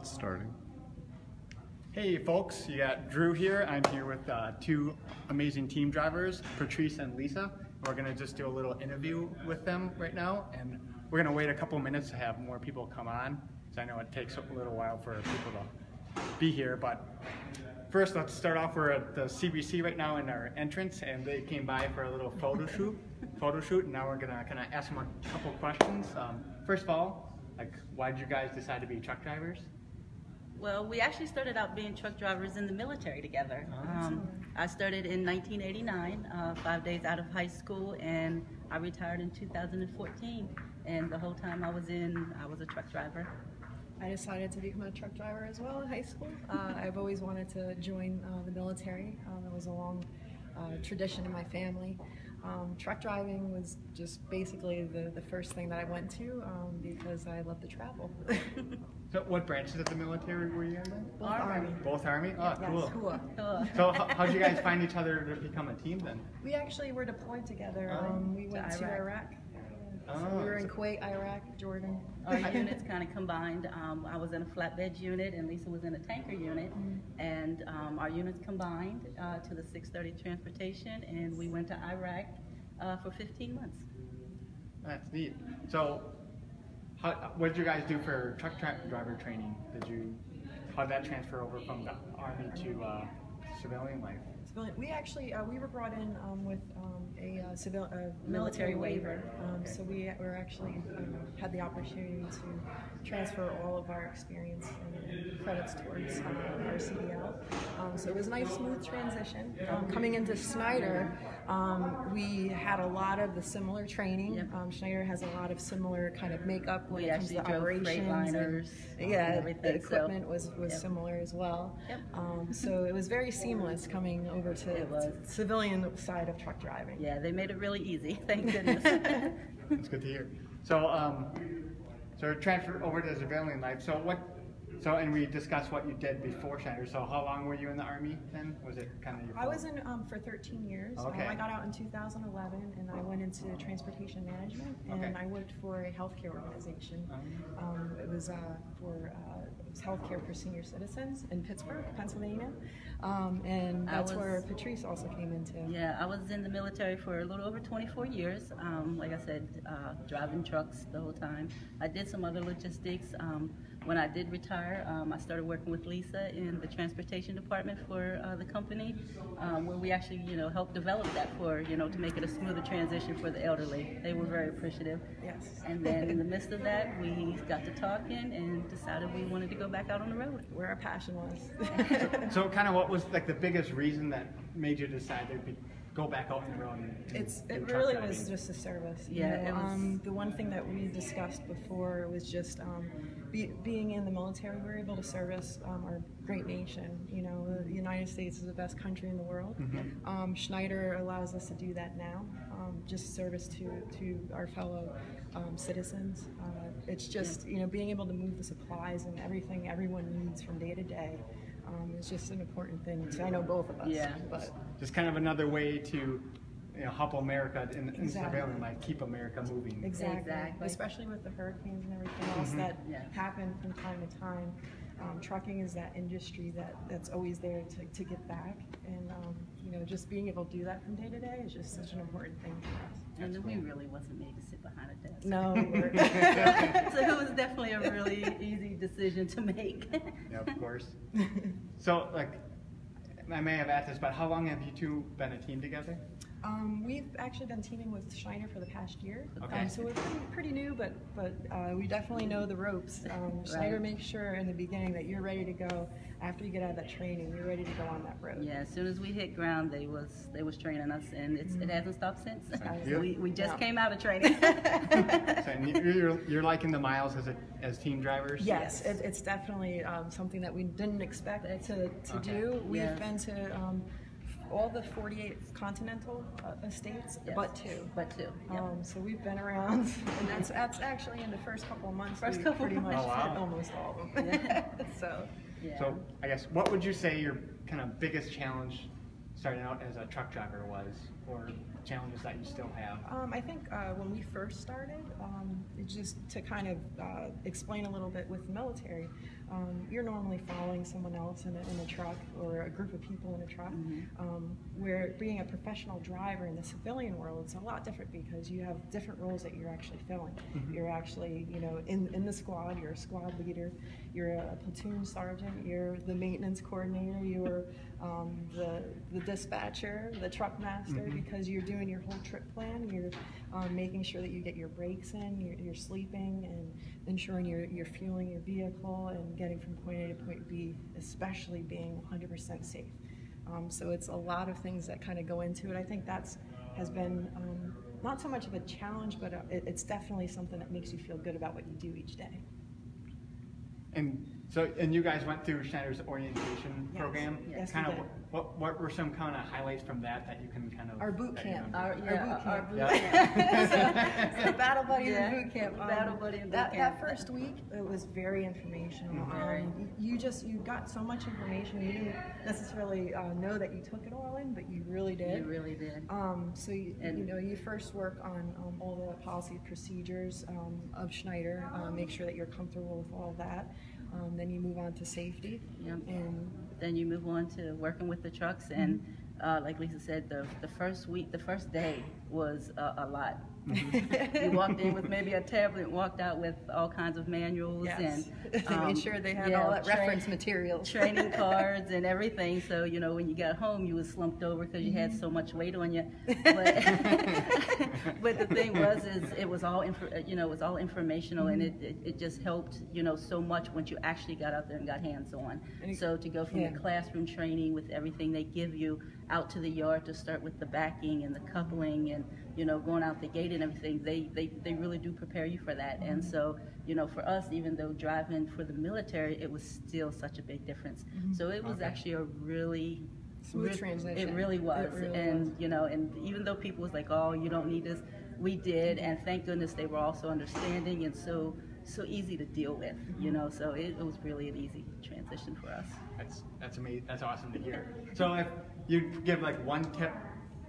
Starting. Hey folks, you got Drew here. I'm here with two amazing team drivers, Patrice and Lisa. We're gonna just do a little interview with them right now, and we're gonna wait a couple minutes to have more people come on, because I know it takes a little while for people to be here. But first, let's start off. We're at the CBC right now in our entrance, and they came by for a little photo shoot, and now we're gonna kind of ask them a couple questions. First of all, why did you guys decide to be truck drivers? Well, we actually started out being truck drivers in the military together. I started in 1989, 5 days out of high school, and I retired in 2014. And the whole time I was a truck driver. I decided to become a truck driver as well in high school. I've always wanted to join the military. It was a long tradition in my family. Truck driving was just basically the first thing that I went to because I love to travel. So what branches of the military were you in then? Both Army. Both Army? Oh, Yes, cool. cool. So how did you guys find each other to become a team then? We actually were deployed together. We went to Iraq. So we were in Kuwait, Iraq, Jordan. Our units kind of combined. I was in a flatbed unit and Lisa was in a tanker unit. And our units combined to the 630 transportation, and we went to Iraq for 15 months. That's neat. So what did you guys do for truck driver training? How did that transfer over from the Army to civilian life? We actually we were brought in with a military waiver, so we were actually had the opportunity to transfer all of our experience and credits towards our CDL. So it was a nice, smooth transition. Coming into Schneider, we had a lot of the similar training. Yep. Schneider has a lot of similar kind of makeup when We it comes actually to drove operations. The equipment was Yep. similar as well. Yep. So it was very seamless coming over to civilian side of truck driving. Yeah, they made it really easy. Thank goodness. That's good to hear. So transfer over to civilian life. And we discussed what you did before Schneider. So how long were you in the Army then? Was it kind of your I was in for 13 years. Okay. I got out in 2011, and I went into transportation management, and I worked for a healthcare organization. It was healthcare for senior citizens in Pittsburgh, Pennsylvania, and that's where Patrice also came into. Yeah, I was in the military for a little over 24 years. Like I said, driving trucks the whole time. I did some other logistics. When I did retire, I started working with Lisa in the transportation department for the company, where we actually, helped develop that to make it a smoother transition for the elderly. They were very appreciative. Yes. And then in the midst of that, we got to talking and decided we wanted to go back out on the road. Where our passion was. So kind of what was the biggest reason that made you decide to go back out on the road? It really was just a service. Yeah. The one thing that we discussed before was just being in the military. We were able to service our great nation. The United States is the best country in the world. Schneider allows us to do that now. Just service to our fellow citizens. It's just being able to move the supplies and everything everyone needs from day to day. It's just an important thing. I know both of us. Yeah. But just kind of another way to help America in civilian life, keep America moving. Exactly. Especially with the hurricanes and everything else that happen from time to time. Trucking is that industry that's always there to give back, and just being able to do that from day to day is just such an important thing for us. And we really wasn't made to sit behind a desk. No, we weren't. So it was definitely a really easy decision to make. Yeah, of course. So, I may have asked this, but how long have you two been a team together? We've actually been teaming with Schneider for the past year. Okay. So we're pretty new, but we definitely know the ropes. Schneider makes sure in the beginning that you're ready to go. After you get out of that training, you're ready to go on that road. Yeah, as soon as we hit ground, they was training us, and it hasn't stopped since. We just came out of training. So you're liking the miles as team drivers? Yes, it's definitely something that we didn't expect to do. We've been to all the 48 continental states, but two. So we've been around, and that's actually in the first couple of months. We pretty much hit almost all of them. So I guess what would you say your kind of biggest challenge starting out as a truck driver was, or challenges that you still have? I think when we first started, just to kind of explain a little bit with the military, you're normally following someone else in a truck or a group of people in a truck. Where being a professional driver in the civilian world, it's a lot different because you have different roles that you're actually filling. You're actually, you know, in the squad, you're a squad leader, you're a platoon sergeant, you're the maintenance coordinator, you're the dispatcher, the truck master, because you're doing your whole trip plan. You're making sure that you get your breaks in, you're sleeping, and ensuring you're fueling your vehicle and getting from point A to point B, especially being 100% safe. So it's a lot of things that kind of go into it. I think has been not so much of a challenge, but it's definitely something that makes you feel good about what you do each day. And you guys went through Schneider's orientation program. Yes, kind we of did. what were some kind of highlights from that you can kind of Our boot camp. Our boot camp. So Battle Buddy and Boot Camp. Battle Buddy and Boot Camp. That first week, it was very informational. You got so much information. You didn't necessarily know that you took it all in, but you really did. You really did. So you first work on all the policy procedures of Schneider. Make sure that you're comfortable with all of that. Then you move on to safety. And then you move on to working with the trucks, and like Lisa said, the first day was a lot. You walked in with maybe a tablet, walked out with all kinds of manuals, and they made sure they had all that reference materials, training cards, and everything. So you know, when you got home, you was slumped over because you had so much weight on you. But the thing was, it was all it was all informational, and it just helped so much once you actually got out there and got hands on. So to go from the classroom training with everything they give you out to the yard, to start with the backing and the coupling and going out the gate and everything, they really do prepare you for that. And so for us, even though driving for the military, it was still such a big difference. So it was actually a really smooth transition. It really was. And even though people was like, oh, you don't need this, we did, and thank goodness they were also understanding and so easy to deal with. So it was really an easy transition for us. That's amazing. That's awesome to hear. So if you give like one tip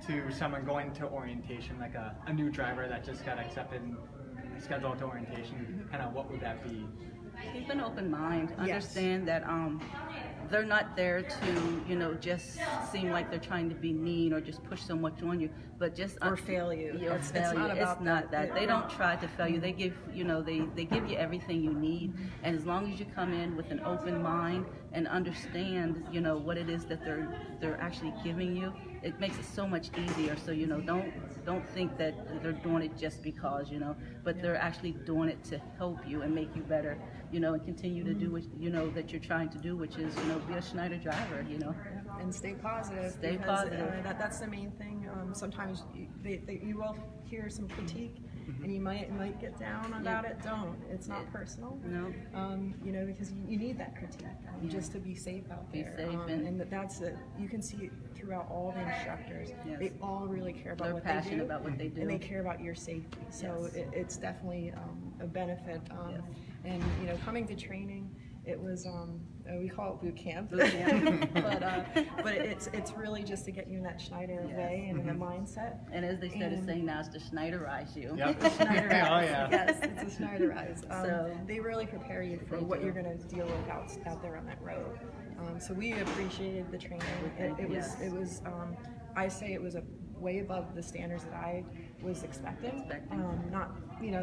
to someone going to orientation, like a new driver that just got accepted and scheduled to orientation, kind of what would that be? Keep an open mind. Understand that they're not there to just seem like they're trying to be mean or just push so much on you, but just or fail you. It's not that. They don't try to fail you. They give they give you everything you need, and as long as you come in with an open mind and understand what it is that they're actually giving you, it makes it so much easier. So don't think that they're doing it just because but they're actually doing it to help you and make you better, and continue to do what that you're trying to do, which is be a Schneider driver, and stay positive. Stay positive. That's the main thing. Sometimes you will hear some critique, and you might get down about it. Don't. It's not personal. No. Because you need that critique just to be safe out there. Be safe, and that's it. You can see it throughout all the instructors. They all really care about what they do. They're passionate about what they do, and they care about your safety. So it's definitely a benefit. And coming to training, it was we call it boot camp, but it's really just to get you in that Schneider way and in the mindset. And as they started saying now, it's to Schneiderize you. Yep. Schneiderized. Yes, it's a Schneiderize. So they really prepare you for what you're going to deal with out there on that road. So we appreciated the training. It was I say it was way above the standards that I was expecting. Not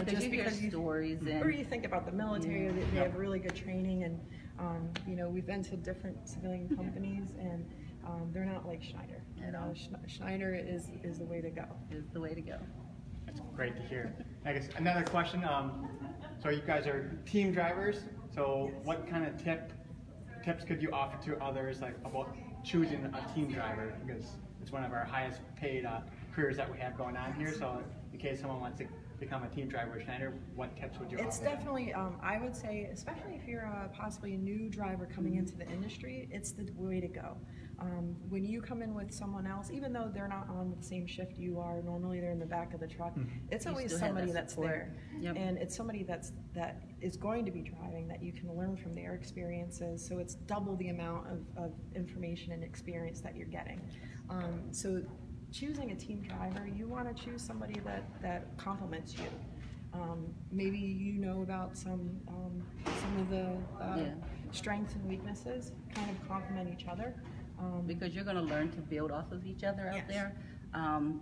just because you stories or you think about the military, they have really good training, and we've been to different civilian companies, and they're not like Schneider. Schneider is the way to go. Is the way to go. That's great to hear. I guess another question. So you guys are team drivers. So what kind of tips could you offer to others, like about choosing a team driver? Because it's one of our highest paid careers that we have going on here. So in case someone wants to become a team driver at Schneider, what tips would you offer? It's definitely, I would say, especially if you're possibly a new driver coming into the industry, it's the way to go. When you come in with someone else, even though they're not on the same shift you are, normally they're in the back of the truck, it's always somebody that's there. And it's somebody that is going to be driving, that you can learn from their experiences, so it's double the amount of information and experience that you're getting. So choosing a team driver, you want to choose somebody that complements you. Maybe about some of the strengths and weaknesses kind of complement each other. Because you're going to learn to build off of each other out there.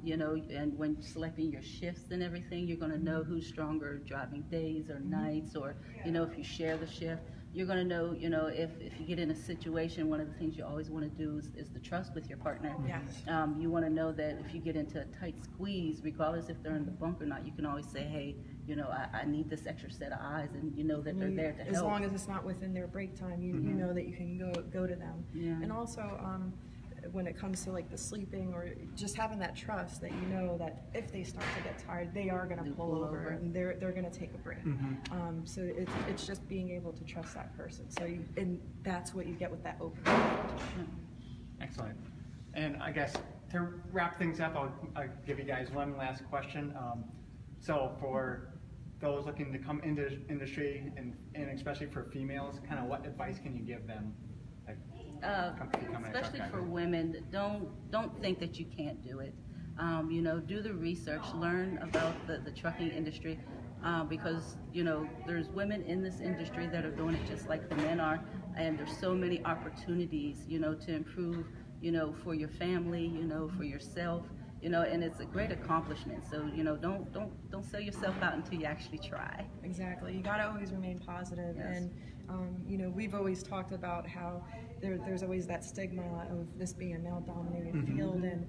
You know, and when selecting your shifts and everything, you're going to know who's stronger driving days or nights, or, you know, if you share the shift, you're going to know, you know, if you get in a situation, one of the things you always want to do is the trust with your partner. Yes. You want to know that if you get into a tight squeeze, regardless if they're in the bunk or not, you can always say, hey, you know, I need this extra set of eyes, and you know that they're there to help. As long as it's not within their break time, you know that you can go to them. Yeah. And also, when it comes to like the sleeping or just having that trust that you know that if they start to get tired, they are going to pull over and they're going to take a break. So it's just being able to trust that person. So and that's what you get with that open mind. Excellent. And I guess to wrap things up, I'll give you guys one last question. So for those looking to come into industry, and especially for females, kind of what advice can you give them? Especially for women, don't think that you can't do it. You know, do the research, learn about the trucking industry, because, you know, there's women in this industry that are doing it just like the men are, and there's so many opportunities, you know, to improve, you know, for your family, you know, for yourself, you know, and it's a great accomplishment. So, you know, don't sell yourself out until you actually try. Exactly. You got to always remain positive. Yes. And you know, we've always talked about how there's always that stigma of this being a male-dominated field, and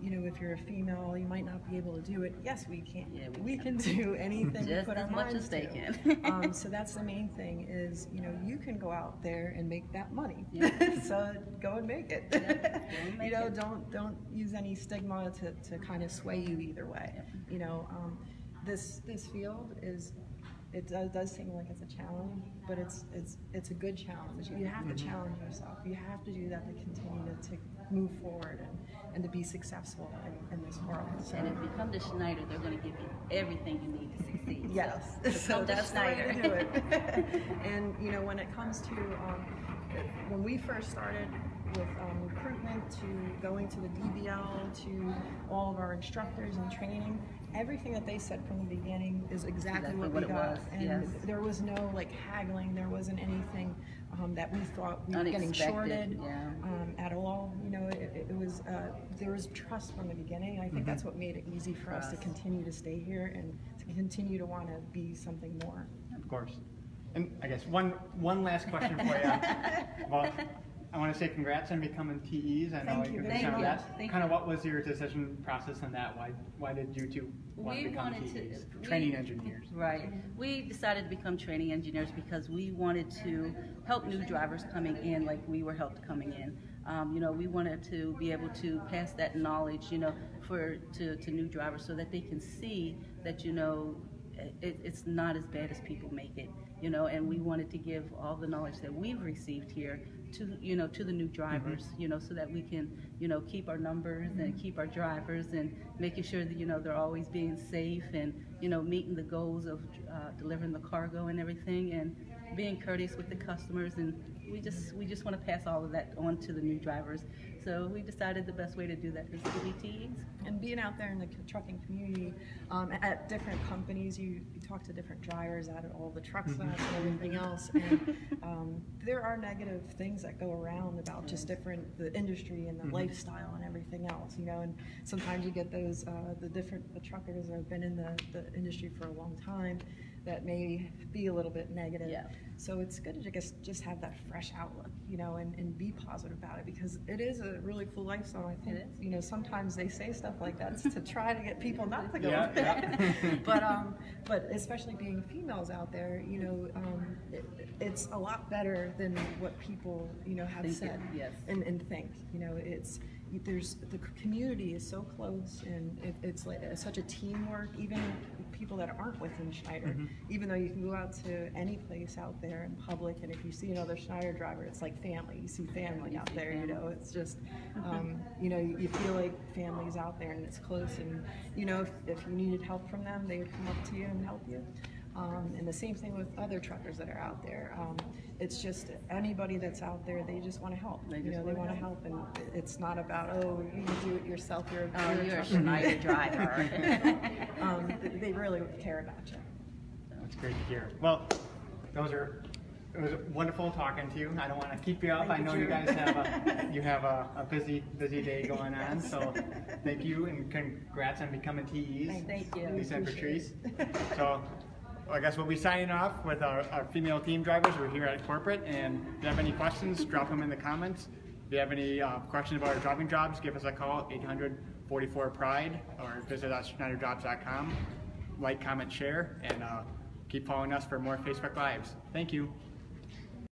you know, if you're a female, you might not be able to do it. Yes, we can. Yeah, we can do anything we put our minds to. Just as much as they can. So that's the main thing is, you know, you can go out there and make that money. Yeah. So go and make it. Yeah, you know, don't use any stigma to kind of sway you either way. Yeah. You know, this field is. It does seem like it's a challenge, but it's a good challenge. You have to challenge yourself. You have to do that to continue to move forward and to be successful in this world. So. And if you come to Schneider, they're going to give you everything you need to succeed. Yes, so that's the way Schneider. to do it. And you know, when it comes to when we first started with recruitment, to going to the DBL, to all of our instructors and training, everything that they said from the beginning is exactly what we got. And yes. There was no like haggling, there wasn't anything that we thought we were getting shorted at all. You know, it was there was trust from the beginning. I think that's what made it easy for us to continue to stay here and to continue to want to be something more. Of course. And I guess one last question for you. Well, I want to say congrats on becoming TEs. I know you're going to sound that. Kind of what was your decision process on that? Why did you two want to become TEs? Training engineers. Right. We decided to become training engineers because we wanted to help new drivers coming in like we were helped coming in. You know, we wanted to be able to pass that knowledge, you know, to new drivers so that they can see that, you know, it's not as bad as people make it, you know, and we wanted to give all the knowledge that we've received here to, you know, to the new drivers, you know, so that we can, you know, keep our numbers and keep our drivers and making sure that, you know, they're always being safe and, you know, meeting the goals of delivering the cargo and everything and being courteous with the customers, and we just want to pass all of that on to the new drivers. So we decided the best way to do that is to be TEs. And being out there in the trucking community, at different companies, you talk to different drivers at all the truck stops and everything else, and there are negative things that go around about just the industry and the lifestyle and everything else, you know, and sometimes you get those, the truckers that have been in the industry for a long time that may be a little bit negative. Yeah. So it's good to just have that fresh outlook, you know, and be positive about it, because it is a really cool lifestyle. I think, you know, sometimes they say stuff like that to try to get people not to go. But especially being females out there, you know, it's a lot better than what people, you know, have said and think. You know, the community is so close, and it's like such a teamwork. Even people that aren't within Schneider, even though you can go out to any place out there in public, and if you see another Schneider driver, it's like family. You see family out there. You know, it's just you know, you feel like family's out there, and it's close. And you know, if you needed help from them, they would come up to you and help you. And the same thing with other truckers that are out there. It's just anybody that's out there, they just want to help. They want to help, and it's not about, oh, you can do it yourself. You're a Schneider driver. They really care about you. That's great to hear. Well, those are It was wonderful talking to you. I don't want to keep you up. I know you guys have a busy day going on. So thank you and congrats on becoming TEs. Thank you. Lisa and Patrice. So I guess we'll be signing off with our female team drivers. We're here at corporate, and if you have any questions, drop them in the comments. If you have any questions about our driving jobs, give us a call, 800-44-PRIDE, or visit us schneiderjobs.com. Like, comment, share, and keep following us for more Facebook Lives. Thank you.